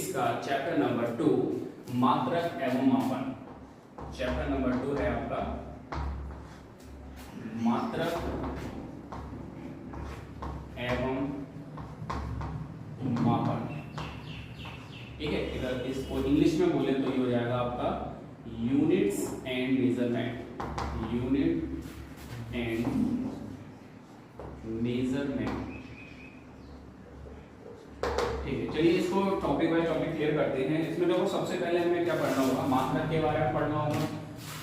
Physics का chapter number 2 मात्रक एवं मापन। चैप्टर नंबर 2 है आपका मात्रक एवं मापन। ठीक है, अगर इसको इंग्लिश में बोले तो ये हो जाएगा आपका units and measurement. Unit and measurement. ठीक है, चलिए इसको टॉपिक बाय टॉपिक क्लियर करते हैं। इसमें देखो सबसे पहले हमें क्या पढ़ना होगा, मात्रक के बारे में पढ़ना होगा।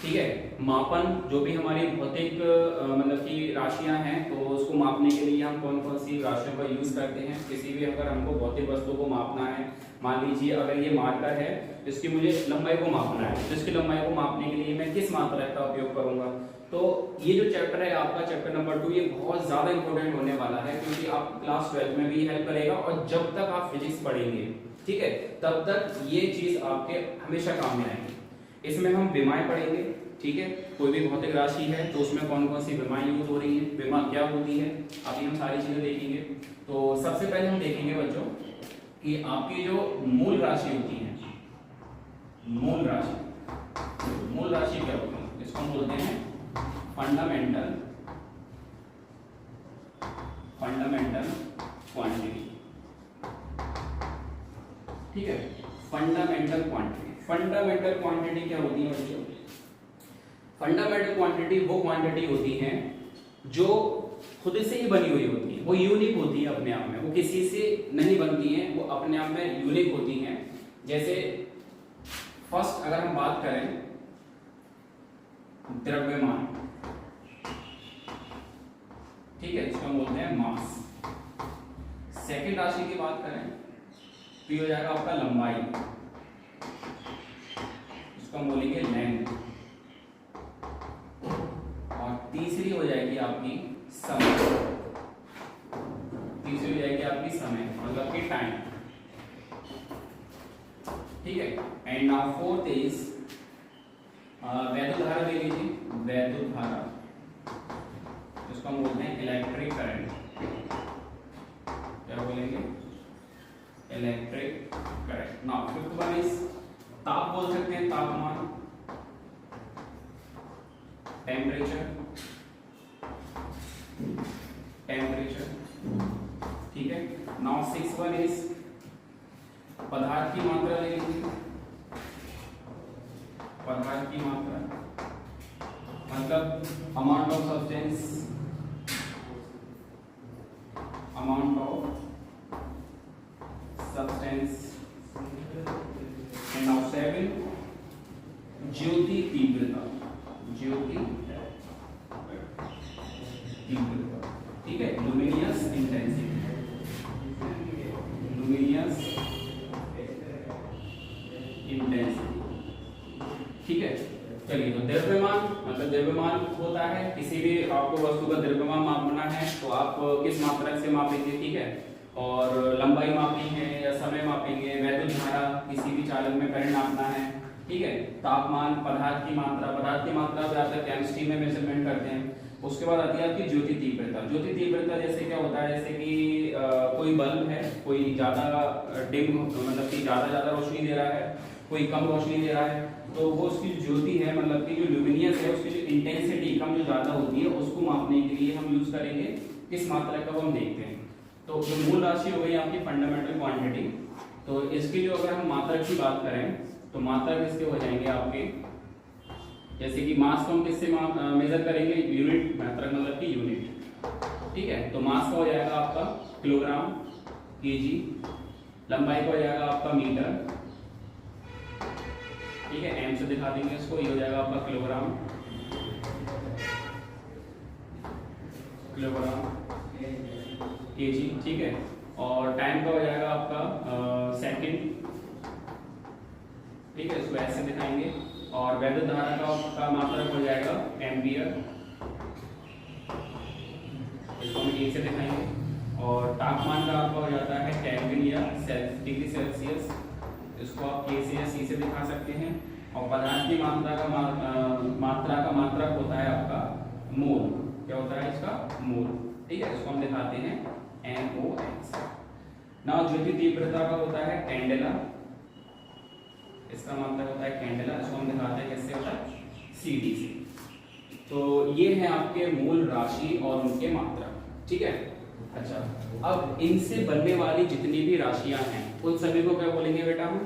ठीक है, मापन जो भी हमारी भौतिक मतलब कि राशियां हैं, तो उसको मापने के लिए हम कौन कौन सी राशियों का यूज करते हैं। किसी भी अगर हमको भौतिक वस्तु को मापना है, मान लीजिए अगर ये मार्कर है, इसकी मुझे लंबाई को मापना है, तो इसकी लंबाई को मापने के लिए मैं किस मात्रक का उपयोग करूंगा। तो ये जो चैप्टर है आपका चैप्टर नंबर 2, ये बहुत ज्यादा इंपॉर्टेंट होने वाला है, क्योंकि आप क्लास 12 में भी हेल्प करेगा और जब तक आप फिजिक्स पढ़ेंगे, ठीक है, तब तक ये चीज आपके हमेशा काम में आएगी। इसमें हम विमाएं पढ़ेंगे। ठीक है, कोई भी भौतिक राशि है तो उसमें कौन कौन सी विमाएं यूज हो रही है, विमा क्या होती है, अभी हम सारी चीजें देखेंगे। तो सबसे पहले हम देखेंगे बच्चों कि आपकी जो मूल राशि होती है, मूल राशि क्या होती है, इसको हम बोलते हैं फंडामेंटल क्वांटिटी। ठीक है, फंडामेंटल क्वांटिटी क्या होती है बच्चों? फंडामेंटल क्वांटिटी वो क्वांटिटी होती है जो खुद से ही बनी हुई होती है, वो यूनिक होती है अपने आप में, वो किसी से नहीं बनती है, वो अपने आप में यूनिक होती हैं। जैसे फर्स्ट अगर हम बात करें द्रव्यमान, ठीक है, इसको हम बोलते हैं मास। सेकंड राशि की बात करें तो ये हो जाएगा आपका लंबाई, इसको हम बोलेंगे लेंथ। और तीसरी हो जाएगी आपकी समय, मतलब कि टाइम। ठीक है, एंड नाउ फोर्थ इज वैद्युत धारा। ले लीजिए वैद्युत धारा, इसको हम बोलते हैं इलेक्ट्रिक करंट। क्या बोलेंगे? Electric current. Now fifth one is ताप, बोल सकते हैं तापमान, टेम्परेचर। ठीक है, नाउ सिक्स वन इज पदार्थ की मात्रा। ले लीजिए पदार्थ की मात्रा, मतलब amount of substance, and now seven ज्योति तीव्रता। ठीक है, लुमिनियस इंटेंसिटी। ठीक है, चलिए, तो द्रव्यमान मतलब द्रव्यमान होता है, किसी भी आपको वस्तु का द्रव्यमान मापना है तो आप किस मात्रक से मापेंगे। ठीक है, और लंबाई मापनी है या समय मापेंगे, वैद्युत धारा, किसी भी चालक में करंट नापना है। ठीक है, तापमान, पदार्थ की मात्रा ज्यादातर केमिस्ट्री में मेजरमेंट करते हैं। उसके बाद आती है आपकी ज्योति तीव्रता। जैसे क्या होता है, जैसे कि कोई बल्ब है, कोई ज्यादा डिम मतलब कि ज्यादा रोशनी दे रहा है, कोई कम रोशनी दे रहा है, तो वो उसकी ज्योति है, मतलब कि जो ल्यूमिनियस है, उसकी जो इंटेंसिटी कम जो ज्यादा होती है, उसको मापने के लिए हम यूज करेंगे किस मात्रक का, वो हम देखते हैं। तो जो मूल राशि हो गई आपकी फंडामेंटल क्वांटिटी, तो इसकी जो अगर हम मात्रक की बात करें तो मात्रक इसके हो जाएंगे आपके, जैसे कि मास को हम किससे मेजर करेंगे, यूनिट मात्रक, मतलब कि यूनिट। ठीक है, तो मास का हो जाएगा आपका किलोग्राम, केजी। लंबाई का हो जाएगा आपका मीटर। ठीक है, एम से दिखा देंगे इसको, ये हो जाएगा आपका किलोग्राम, केजी। ठीक है, और टाइम का हो जाएगा आपका सेकंड। ठीक है, इसको ऐसे दिखाएंगे। और वैद्युत धारा का मात्रक हो जाएगा एम्पियर, इसको हम ए से दिखाएंगे। और तापमान का आपका हो जाता है केल्विन या डिग्री सेल्सियस, इसको आप के से या सी से दिखा सकते हैं। और पदार्थ की मात्रा का मात्रक होता है आपका मोल। क्या होता है इसका? मोल। ठीक है, इसको हम दिखाते हैं MOL। नाउ ज्योति तीव्रता का होता है कैंडेला, इसका मतलब होता है कैंडेला, इसको हम दिखाते हैं किससे होता है, CD से। तो ये है आपके मूल राशि और उनके मात्रक, ठीक है। अच्छा, अब इनसे बनने वाली जितनी भी राशियां हैं उन सभी को क्या बोलेंगे बेटा हम,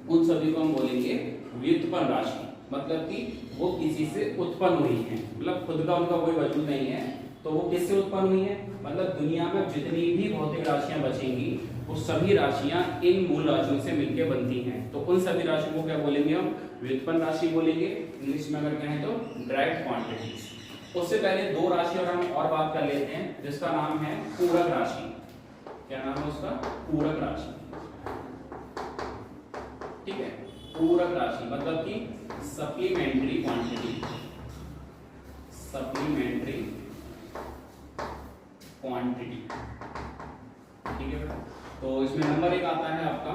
उन सभी को हम बोलेंगे व्युत्पन्न राशि। मतलब कि वो किसी से उत्पन्न हुई है, मतलब खुद का उनका कोई वजूद नहीं है, तो वो किससे उत्पन्न हुई है, मतलब दुनिया में जितनी भी भौतिक राशियां बचेंगी वो सभी राशियां इन मूल राशियों से मिलकर बनती हैं। तो उन सभी राशियों को क्या बोलेंगे हम, व्युत्पन्न राशि बोलेंगे। इंग्लिश में अगर कहें तो डिराइव्ड क्वांटिटीज। उससे पहले दो राशि और हम और बात कर लेते हैं जिसका नाम है पूरक राशि। क्या नाम है उसका, पूरक राशि, ठीक है। पूरक राशि मतलब कि सप्लीमेंट्री क्वांटिटी, सप्लीमेंट्री क्वांटिटी, ठीक है बेटा। तो इसमें नंबर 1 आता है आपका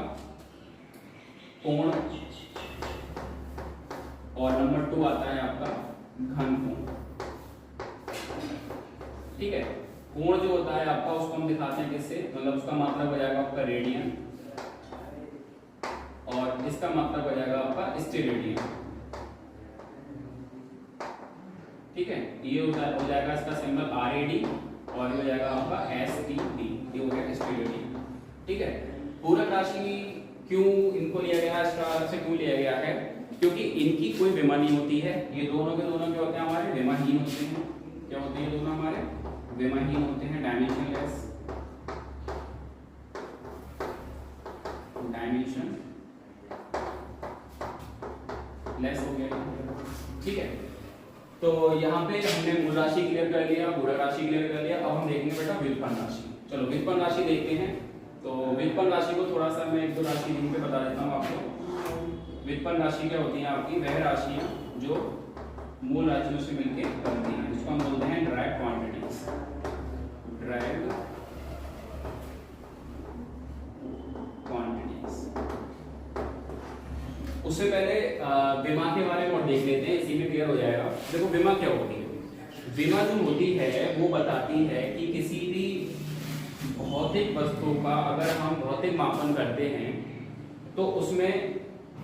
कोण, और नंबर 2 आता है आपका घन कोण, ठीक है। कोण जो होता है आपका उसको हम दिखाते हैं किससे, मतलब उसका मतलब हो जाएगा आपका रेडियन, और इसका मतलब हो जाएगा आपका स्टेरेडियन, ठीक है। ये हो जाएगा इसका सिंबल RAD, और ये हो जाएगा आपका STD, ये हो गया स्टेरेडियन, ठीक है। पूरक राशि क्यों इनको लिया गया है, इसका अलग से क्यों लिया गया है, क्योंकि इनकी कोई विमा नहीं होती है। ये दोनों के दोनों क्या होते हैं, हमारे विमाहीन होते हैं। क्या होते हैं, दोनों हमारे विमाहीन होते हैं, डायमेंशनलेस, डायमेंशन लेस हो गया, ठीक है। तो यहाँ पे हमने मूल राशि क्लियर कर लिया, पूरक राशि क्लियर कर लिया। अब हम देखेंगे बेटा व्युत्पन्न राशि। चलो व्युत्पन्न राशि देखते हैं। तो व्युत्पन्न राशि को थोड़ा सा मैं एक दो राशि लिख के बता देता हूँ आपको। व्युत्पन्न राशि क्या होती है आपकी, वह राशियाँ जो मूल राशियों से मिलकर बनती हैं, जिसको हम बोलते हैं डिराइव्ड क्वांटिटीज, डिराइव्ड क्वांटिटीज। उससे पहले विमा के बारे में और देख लेते हैं, इसी में क्लियर हो जाएगा। देखो विमा क्या होती है, विमा जो होती है वो बताती है कि किसी भी भौतिक वस्तु का अगर हम भौतिक मापन करते हैं तो उसमें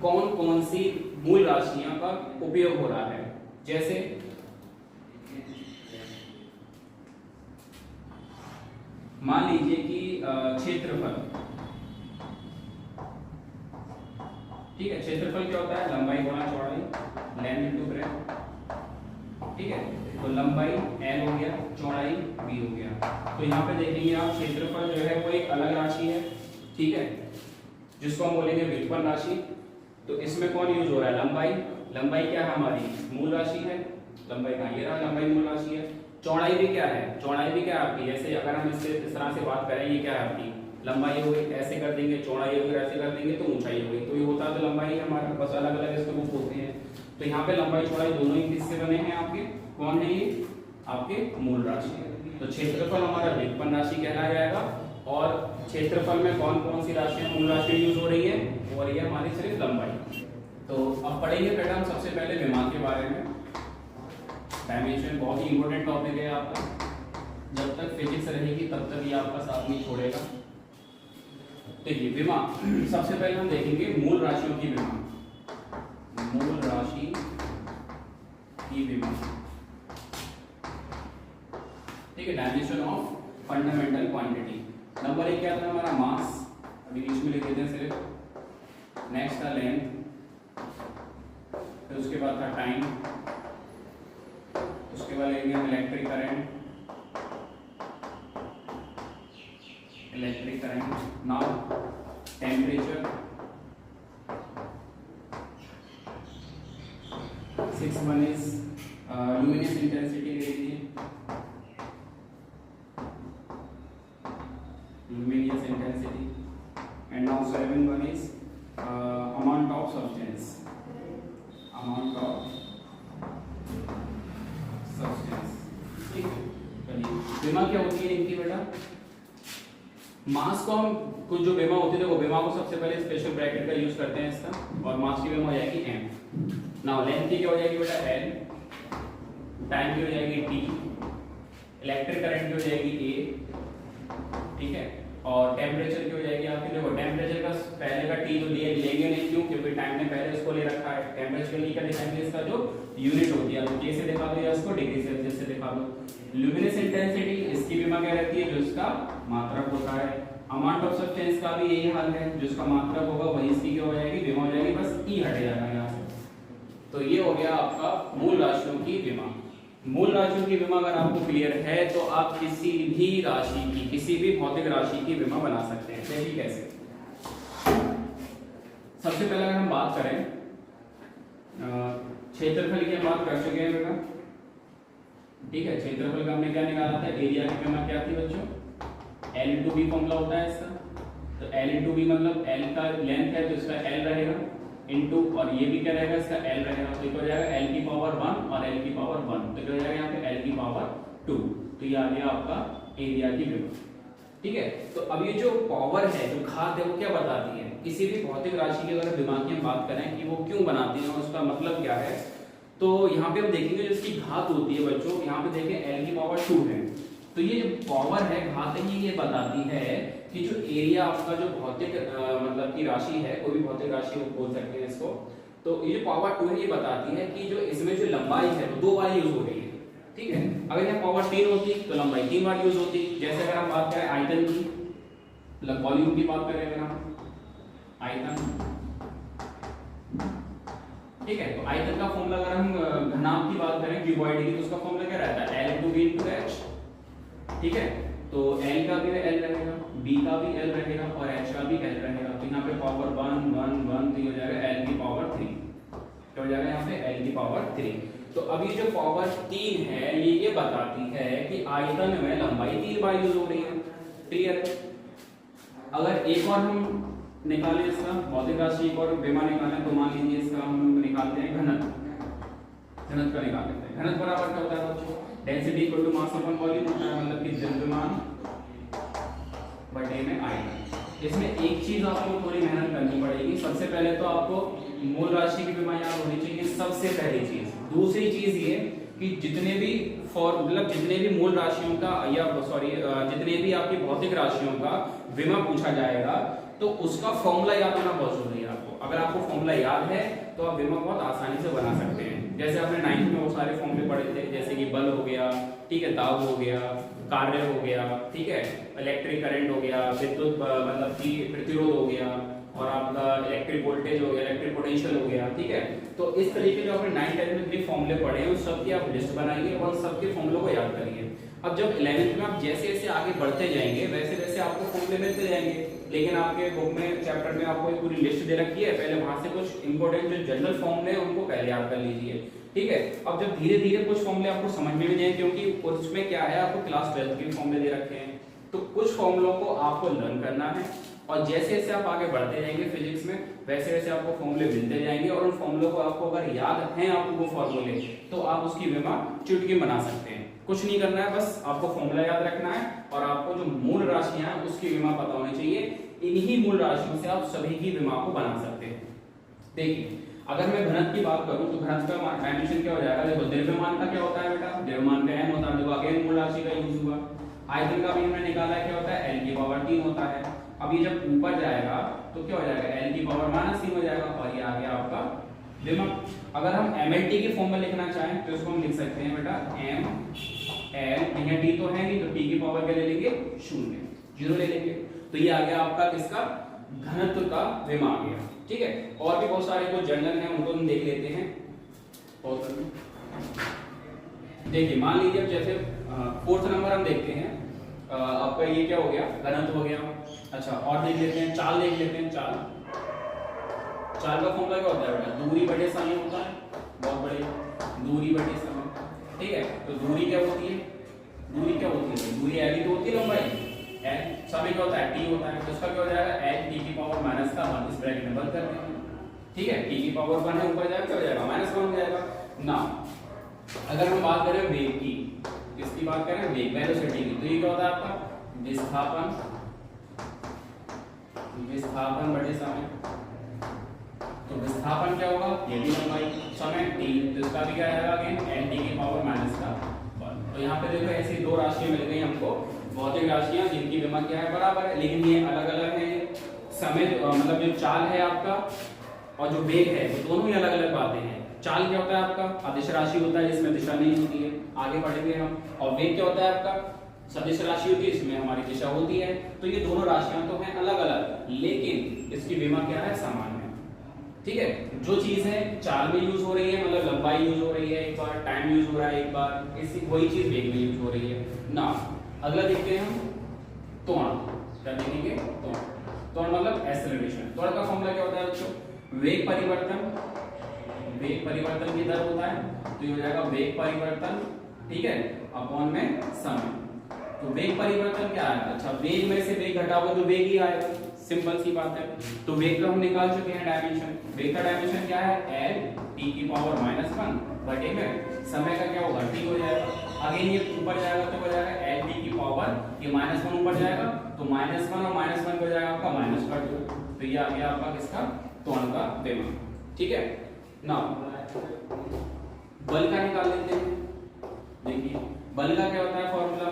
कौन कौन सी मूल राशियां का उपयोग हो रहा है। जैसे मान लीजिए कि क्षेत्रफल, ठीक है। क्षेत्रफल क्या होता है, लंबाई गुणा चौड़ाई, लेंथ इनटू ब्रेड्थ, ठीक है। तो लंबाई L हो गया, चौड़ाई B हो गया। तो यहाँ पे देखेंगे आप क्षेत्रफल जो है वो एक अलग राशि है, ठीक है, जिसको हम बोलेंगे व्युत्पन्न राशि। तो इसमें कौन यूज हो रहा है, लंबाई। लंबाई क्या है, हमारी मूल राशि है। लंबाई का ये रहा, लंबाई मूल राशि है। चौड़ाई भी क्या है, चौड़ाई भी क्या है आपकी, जैसे अगर हम इससे इस तरह से बात करें, ये क्या है आपकी लंबाई हो गई, ऐसे कर देंगे, चौड़ाई हो गई, ऐसे कर देंगे तो ऊंचाई हो गई। तो ये होता है तो लंबाई हमारा, बस अलग अलग इसके रूप होते हैं। तो यहाँ पे लंबाई चौड़ाई दोनों ही किससे बने हैं आपके, कौन है ये आपके मूल राशि। तो क्षेत्रफल हमारा व्युत्पन्न राशि कहलाया जाएगा। और क्षेत्रफल में कौन कौन सी राशियां मूल राशि यूज हो रही है, हो रही है हमारी सिर्फ लंबाई। तो अब पढ़ेंगे बेटा हम सबसे पहले विमा के बारे में। डायमेंशन बहुत ही इंपॉर्टेंट टॉपिक है आपका, जब तक फिजिक्स रहेगी तब तक ये आपका साथ नहीं छोड़ेगा। देखिए विमा, सबसे पहले हम देखेंगे मूल राशियों की विमा, मूल राशि की विमा, ठीक है। Dimension of fundamental quantity. Number 1 क्या था हमारा, मास, अभी बीच में लिख देते हैं सिर्फ। नेक्स्ट था लेंथ, फिर उसके बाद था टाइम, उसके बाद लेंगे हम electric current, electric current. Now temperature, 6 1 is luminous intensity ले लीजिए, luminous intensity, and now 7 1 is amount of substance, amount of substance, ठीक है। चलिए विमा क्या होती है इनकी बेटा, मास को हम कुछ जो विमा होती है, देखो विमा को सबसे पहले स्पेशल ब्रैकेट का यूज करते हैं इसका, और मास की विमा हो जाएगी m। नाउ लेंथ की क्या हो जाएगी बेटा l, टाइम की हो जाएगी t, इलेक्ट्रिक करंट की हो जाएगी a, ठीक है। और टेम्परेचर की हो जाएगी आपकी, देखो टेम्परेचर का पहले का टी जो लेंगे नहीं, क्यों? क्योंकि टाइम ने पहले इसको ले रखा है। टेम्परेचर के लिए क्या दिखाएंगे, इसका जो यूनिट होती है, तो के से दिखा दो या इसको डिग्री सेल्सियस से दिखा दो। ल्यूमिनेस इंटेंसिटी, इसकी विमा क्या रहती है, जो इसका मात्रक होता है। अमाउंट ऑफ सब्सटेंस का भी यही हाल है, जो इसका मात्रक होगा वही इसकी क्या हो जाएगी, विमा हो जाएगी, बस ई हट जाएगा यहाँ से। तो ये हो गया आपका मूल राशियों की विमा। मूल राशियों की विमा अगर आपको क्लियर है तो आप किसी भी राशि की, किसी भी भौतिक राशि की विमा बना सकते हैं। देखिए कैसे। सबसे पहले अगर हम बात करें क्षेत्रफल की, हम बात कर चुके हैं बेटा, ठीक है। क्षेत्रफल का हमने क्या निकाला था, एरिया की विमा क्या थी बच्चों, L इंटू बी फॉर्मूला होता है इसका। तो L इंटू बी मतलब L का लेंथ है तो इसका L रहेगा, इंटू और ये भी क्या रहेगा, इसका L रहेगा। तो क्या हो जाएगा, L की पावर 1 और L की पावर 1, तो क्या हो जाएगा यहाँ पे L की पावर 2। तो ये आ गया आपका एरिया की विमा, ठीक है। तो अब ये जो पावर है, जो घात है, वो क्या बताती है, किसी भी भौतिक राशि की अगर विमा की हम बात करें कि वो क्यों बनाती है और उसका मतलब क्या है, तो यहाँ पे हम देखेंगे जो इसकी घात होती है बच्चों, यहाँ पे देखें L की पावर 2 है। तो ये जो पावर है, घात है, ये बताती है कि जो एरिया आपका जो भौतिक मतलब की राशि है, कोई भी भौतिक राशि वो बोल सकते हैं इसको, तो ये जो पावर 2 है ये बताती है कि जो इसमें जो लंबाई है वो 2 बार यूज हो रही है, ठीक है। अगर यहाँ पावर 3 होती तो लंबाई 3 बार यूज होती। जैसे अगर हम बात करें आयतन की, मतलब वॉल्यूम की बात करें अगर हम आयतन, ठीक है, तो आयतन का फॉर्मूला अगर हम घनाभ की बात करें क्यूबॉइड की, तो उसका फॉर्मूला क्या रहता है, L into B into H, ठीक है। तो L का भी L रहेगा, B का भी L रहेगा और H का भी L रहेगा। तो यहाँ पे पावर 1 1 1 तो हो जाएगा L की पावर 3, क्या हो जाएगा यहाँ पे L की पावर 3। तो अब ये जो पावर 3 है ये बताती है कि आयतन में लंबाई 3 बार यूज हो रही है, क्लियर। अगर एक और हम निकालें इसका भौतिक राशि एक और विमा निकालें, तो मान लीजिए इसका हम निकालते हैं घनत्व, घनत्व का निकाल लेते हैं। घनत्व बराबर क्या होता है बच्चों, density equal to mass upon volume होता है, मतलब कि द्रव्यमान बटे में आयतन। इसमें एक चीज आपको थोड़ी मेहनत करनी पड़ेगी। सबसे पहले तो आपको मूल राशि की विमा याद होनी चाहिए, सबसे पहली चीज। दूसरी चीज ये कि जितने भी मतलब जितने भी मूल राशियों का या सॉरी जितने भी आपकी भौतिक राशियों का विमा पूछा जाएगा तो उसका फॉर्मूला याद होना बहुत जरूरी है आपको। अगर आपको फॉर्मूला याद है तो आप विमा बहुत आसानी से बना सकते हैं। जैसे आपने 9th में वो सारे फॉर्मूले पढ़े थे, जैसे कि बल हो गया, ठीक है, दाब हो गया, कार्य हो गया, ठीक है, इलेक्ट्रिक करंट हो गया, विद्युत मतलब कि प्रतिरोध हो गया, और आपका इलेक्ट्रिक वोल्टेज हो गया, इलेक्ट्रिक पोटेंशियल हो गया, ठीक है। तो इस तरीके जो आपने 9th 10th में जितने फॉर्मूले पढ़े हैं उस सबकी आप लिस्ट बनाइए और सबके फॉर्मूलों को याद करिए। अब जब 11th में आप जैसे जैसे आगे बढ़ते जाएंगे वैसे वैसे आपको फॉर्मूले मिलते जाएंगे, लेकिन आपके बुक में चैप्टर में आपको एक पूरी लिस्ट दे रखी है, पहले वहां से कुछ इंपॉर्टेंट जो जनरल फॉर्मूले हैं उनको पहले याद कर लीजिए, ठीक है। अब जब धीरे धीरे कुछ फॉर्मूले आपको समझ में भी जाए, क्योंकि उसमें क्या है आपको क्लास 12th के फॉर्मूले दे रखे हैं, तो कुछ फॉर्मूलों को आपको लर्न करना है और जैसे जैसे आप आगे बढ़ते जाएंगे फिजिक्स में वैसे वैसे आपको फॉर्मूले मिलते जाएंगे और उन फॉर्मूलों को आपको अगर याद हैं आपको वो फॉर्मूले, तो आप उसकी विमा चुटकी बना सकते हैं। कुछ नहीं करना है, बस आपको फॉर्मूला याद रखना है और आपको जो मूल राशियां हैं उसकी विमा पता होनी चाहिए। इन्हीं मूल राशियों से आप सभी की विमा को बना सकते हैं। देखिए अगर मैं घनत्व की बात करूं तो घनत्व का डायमेंशन क्या हो जाएगा, देखो द्रव्यमान का क्या होता है बेटा, द्रव्यमान का m होता है, देखो अगेन मूल राशि का यूज हुआ। आयतन का भी हमने निकाला है, क्या होता है L की पावर 3 होता है। अब ये जब ऊपर जाएगा तो क्या हो जाएगा L की पावर -3 हो जाएगा और ये आ गया आपका विमा। अगर हम mLT की फॉर्म में लिखना चाहें तो इसको हम लिख सकते हैं बेटा m l, यहाँ t तो है नहीं तो t की पावर क्या ले लेंगे 0 ले लेंगे। तो ये आ गया आपका किसका, घनत्व का विमा आ गया, ठीक है। और भी बहुत सारे कुछ जर्नल हैं उनको हम देख लेते हैं। देखिए मान लीजिए अब जैसे 4th नंबर हम देखते हैं, आपका ये क्या हो गया, घनत्व हो गया। अच्छा और देख लेते हैं, चाल देख लेते हैं। चाल का फॉर्मूला क्या होता है बेटा, दूरी बटे समय होता है, बहुत बढ़िया, दूरी बटे समय, ठीक है। तो दूरी क्या होती है, दूरी दूरी l तो होती है लंबाई, समय क्या होता है t होता है, तो इसका क्या हो जाएगा h t की पावर -1, इस ब्रैकेट में बंद कर देंगे, ठीक है। t की पावर 1 है, ऊपर जाएगा क्या हो जाएगा -1 हो जाएगा ना। अगर हम बात करें वेग की, किसकी बात करें, वेग वेलोसिटी की, तो ये क्या होता है आपका विस्थापन बटे समय। तो विस्थापन क्या होगा, ये भी लंबाई, समय t, तो इसका भी क्या आएगा अगेन n t की पावर -1। तो यहाँ पे देखो ऐसी दो राशियां मिल गई हमको, भौतिक राशियां जिनकी विमा क्या है बराबर है, लेकिन ये अलग अलग है, समय मतलब जो चाल है आपका और जो वेग है वो दोनों ही अलग अलग बातें हैं। चाल क्या होता है आपका? अदिश राशि होता है जिसमें दिशा नहीं होती है, आगे बढ़ेंगे हम। और वेग क्या होता है आपका? सदिश राशि होती है, इसमें हमारी दिशा होती है। तो ये दोनों राशियां तो हैं अलग अलग, लेकिन इसकी विमा क्या है? समान है। ठीक है, जो चीज है चाल में यूज हो रही है, मतलब लंबाई यूज हो रही है एक बार, टाइम यूज हो रहा है एक बार, इसी वही चीज वेग में यूज हो रही है ना। अगला देखते हैं हम त्वरण। क्या देखेंगे? त्वरण मतलब एक्सेलरेशन। त्वरण का फॉर्मूला क्या होता है बच्चों? वेग परिवर्तन, वेग परिवर्तन की दर होता है, तो ये हो जाएगा वेग परिवर्तन, ठीक है, अपॉन में समय। तो वेग परिवर्तन क्या है? अच्छा, वेग में से वेग घटाओगे तो वेग ही आएगा, सिंपल सी बात है। तो वेग का हम निकाल चुके हैं डायमेंशन। वेग का डायमेंशन क्या है? l t की पावर -1 बटे में समय का क्या होगा? t हो जाएगा। अगेन ये ऊपर जाएगा तो हो जाएगा l t की पावर, ये -1 ऊपर जाएगा तो -1 और -1 हो जाएगा आपका -2। तो ये आ गया आपका किसका? त्वरण का विमा। ठीक है ना। बल का निकाल लेते हैं। देखिए बल का क्या होता है फॉर्मूला?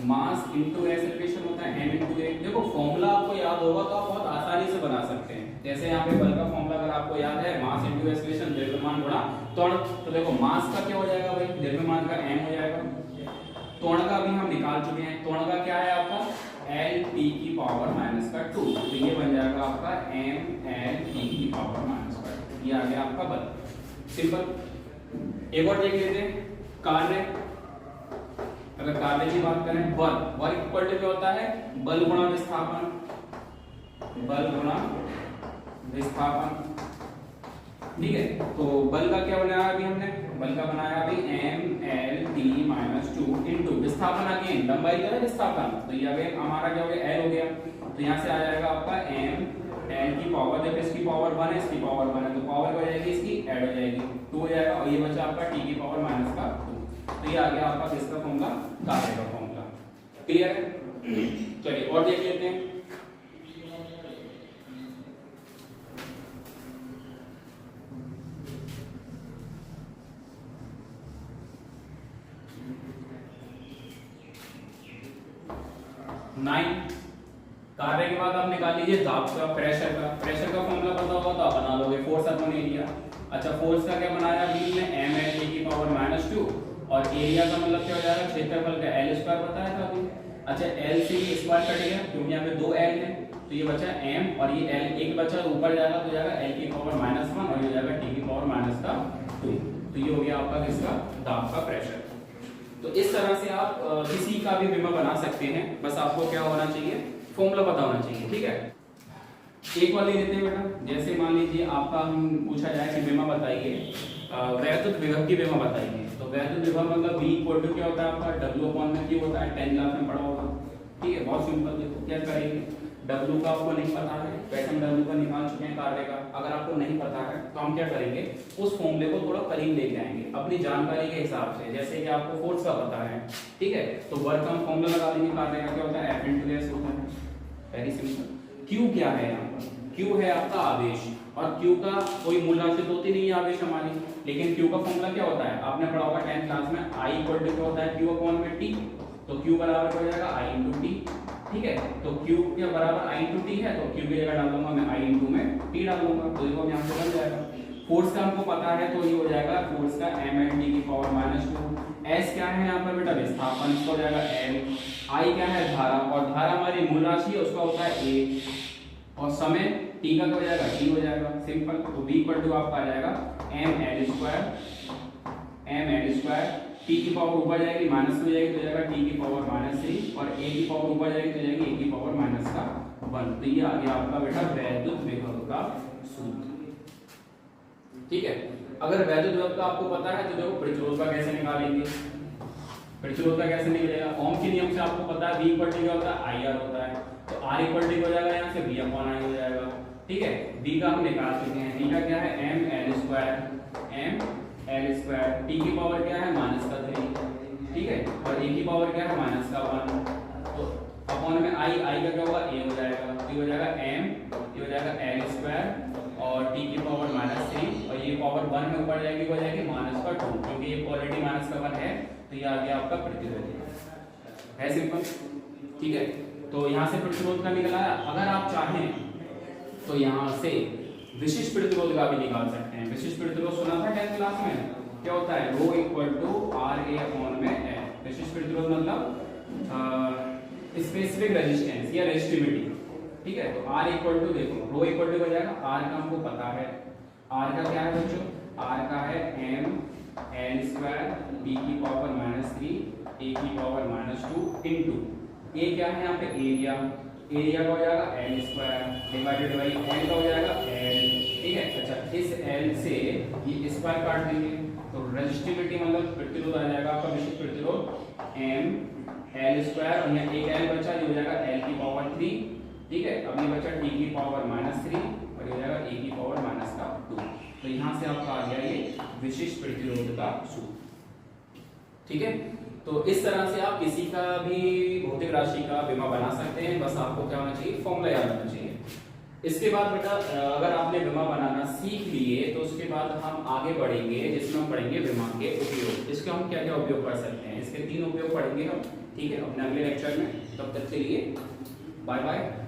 मास इनटू एक्सेलरेशन होता है m इनटू a। देखो फॉर्मूला आपको याद होगा तो आप बहुत आसानी से बना सकते हैं। जैसे यहाँ पे बल का फॉर्मूला अगर आपको याद है, मास इनटू एक्सेलरेशन द्रव्यमान गुणा त्वरण। तो देखो मास का क्या हो जाएगा भाई? द्रव्यमान का m हो जाएगा। त्वरण का भी हम निकाल चुके हैं। त्वरण का क्या है आपका? l t की पावर -2। तो ये बन जाएगा आपका m l t की पावर -2। ये आ गया आपका बल। सिंपल। एक और देख लेते हैं कार्य। अगर कार्य की बात करें, वर्क इक्वल टू क्या होता है? बल गुणा विस्थापन, बल गुणा विस्थापन। ठीक है, तो बल का क्या बनाया अभी हमने? बल का बनाया अभी m l t -2 इनटू विस्थापन, अगेन लंबाई का विस्थापन, तो ये अगेन हमारा क्या हो गया? l हो गया। तो यहाँ से आ जाएगा आपका m l की पावर, जब इसकी पावर 1 है, इसकी पावर 1 है, तो पावर हो जाएगी इसकी ऐड हो जाएगी 2 हो जाएगा, और ये बचा आपका t की पावर -2। तो ये आ गया आपका किसका फॉर्मूला? कार्य का फॉर्मूला। क्लियर है? चलिए और देख लेते हैं। कार्य के बाद आप निकाल लीजिए दाब का, प्रेशर का। प्रेशर का फॉर्मूला पता होगा तो आप बना लोगे, फोर्स अपॉन एरिया। अच्छा, फोर्स का क्या बनाया बीच में? m l t की पावर -2, और एरिया का मतलब क्या हो जाएगा? क्षेत्रफल का l स्क्वायर बताया था अभी। अच्छा, l से ये स्क्वायर कट गया क्योंकि यहाँ पे 2 l है, तो ये बचा m, और ये l एक बचा ऊपर जाएगा तो जाएगा l की पावर -1, और ये जाएगा t की पावर -2। तो ये हो गया आपका किसका? दाब का प्रेशर। तो इस तरह से आप किसी का भी विमा बना सकते हैं, बस आपको क्या होना चाहिए? फॉर्मूला पता होना चाहिए। ठीक है, एक वाले लेते हैं बेटा। जैसे मान लीजिए आपका हम पूछा जाए कि विमा बताइए, वैद्युत विभव की विमा बताइए, तो वैद्युत विभव मतलब V इक्वल टू क्या होता है आपका? W अपॉन में Q होता है, 10 क्लास में पढ़ा होगा। ठीक है, बहुत सिंपल। देखो क्या करेंगे, W का आपको नहीं पता है, वैसे हम W का निकाल चुके हैं कार्य का। अगर आपको नहीं पता है तो हम क्या करेंगे? उस फॉर्मूले को थोड़ा करीब लेके आएंगे अपनी जानकारी के हिसाब से। जैसे कि आपको फोर्स का पता है, ठीक है, तो वर्क का फॉर्मूला लगा देंगे। कार्य का क्या होता है? F × S होता है, वेरी सिंपल। Q क्या है यहाँ पर? Q है आपका आवेश, और Q का कोई मूल राशि तो होती नहीं है आवेश हमारी, लेकिन Q का फॉर्मूला क्या होता है? आपने पढ़ा होगा 10th क्लास में, I इक्वल टू क्या होता है? Q अपॉन में T। तो Q बराबर हो जाएगा I इंटू T। ठीक है, तो Q के बराबर I इंटू T है, तो Q की जगह डालूंगा मैं I इंटू में T डालूंगा, तो देखो यहाँ से बन जाएगा। फोर्स का हमको पता है, तो ये हो जाएगा फोर्स का m l t की पावर -2। S क्या है यहाँ पर बेटा? विस्थापन, इसका हो जाएगा L। I क्या है? धारा, और धारा हमारी मूल राशि है, उसका होता है A। और समय T का क्या हो जाएगा? T हो जाएगा, सिंपल। तो V इक्वल टू आपका आ जाएगा m l स्क्वायर, T की पावर ऊपर जाएगी माइनस हो जाएगी तो जाएगा T की पावर -3, और A की पावर ऊपर जाएगी तो जाएगी A की पावर -1। तो ये आ गया आपका बेटा वैद्युत विभव का सूत्र। ठीक है, अगर वैद्युत विभव का आपको पता है तो देखो प्रतिरोध का कैसे निकालेंगे? प्रतिरोध का कैसे निकलेगा? ओम के नियम से आपको पता है V इक्वल टू क्या होता है? IR होता है, तो R इक्वल टू हो जाएगा यहाँ से V अपॉन I हो जाएगा। ठीक है, V का हम निकाल चुके हैं। V का क्या है? m l स्क्वायर, T की पावर क्या है? -3। ठीक है, और A की पावर क्या है? -1। तो अपॉन में I का क्या होगा? A हो जाएगा, तो हो जाएगा m, ये हो जाएगा l स्क्वायर, और T की पावर -3, और ये पावर 1 में ऊपर जाएगी, हो जाएगी -2, क्योंकि ये ऑलरेडी -1 है, तो ये आ गया आपका प्रतिरोध है। सिंपल। ठीक है, तो यहाँ से प्रतिरोध का निकला है। अगर आप चाहें तो यहाँ से विशिष्ट प्रतिरोध का भी निकाल सकते हैं। विशिष्ट प्रतिरोध सुना था 10th क्लास में, क्या होता है, rho equal to R A upon में एल। विशिष्ट प्रतिरोध मतलब स्पेसिफिक रेजिस्टेंस या रेजिस्टिविटी, ठीक है। तो आर इक्वल टू, देखो रो इक्वल टू हो जाएगा, आर का हमको पता है, आर का क्या है बच्चों, आर का है एम एल स्क्वायर बी की पावर -3 ए की पावर -2 इंटू ए क्या है यहाँ पे एरिया, एरिया का हो जाएगा L square divided by L का हो जाएगा एल, ठीक है। अच्छा, इस एल से ये स्क्वायर काट देंगे तो रेजिस्टिविटी मतलब प्रतिरोध आ जाएगा आपका विशिष्ट प्रतिरोध एम एल स्क्वायर और यहाँ एक एल बचा, ये हो जाएगा एल की पावर 3, ठीक है। अब ये बचा टी की पावर -3 और ये हो जाएगा ए की पावर -2। तो यहाँ से आपका आ गया ये विशिष्ट प्रतिरोध का सूत्र, ठीक है। तो इस तरह से आप किसी का भी भौतिक राशि का विमा बना सकते हैं, बस आपको क्या होना चाहिए, फॉर्मूला याद होना चाहिए। इसके बाद बेटा अगर आपने विमा बनाना सीख लिए तो उसके बाद हम आगे बढ़ेंगे जिसमें हम पढ़ेंगे विमा के उपयोग। इसके हम क्या क्या उपयोग कर सकते हैं, इसके 3 उपयोग पढ़ेंगे हम, ठीक है, अपने अगले लेक्चर में। तब तक के लिए बाय बाय।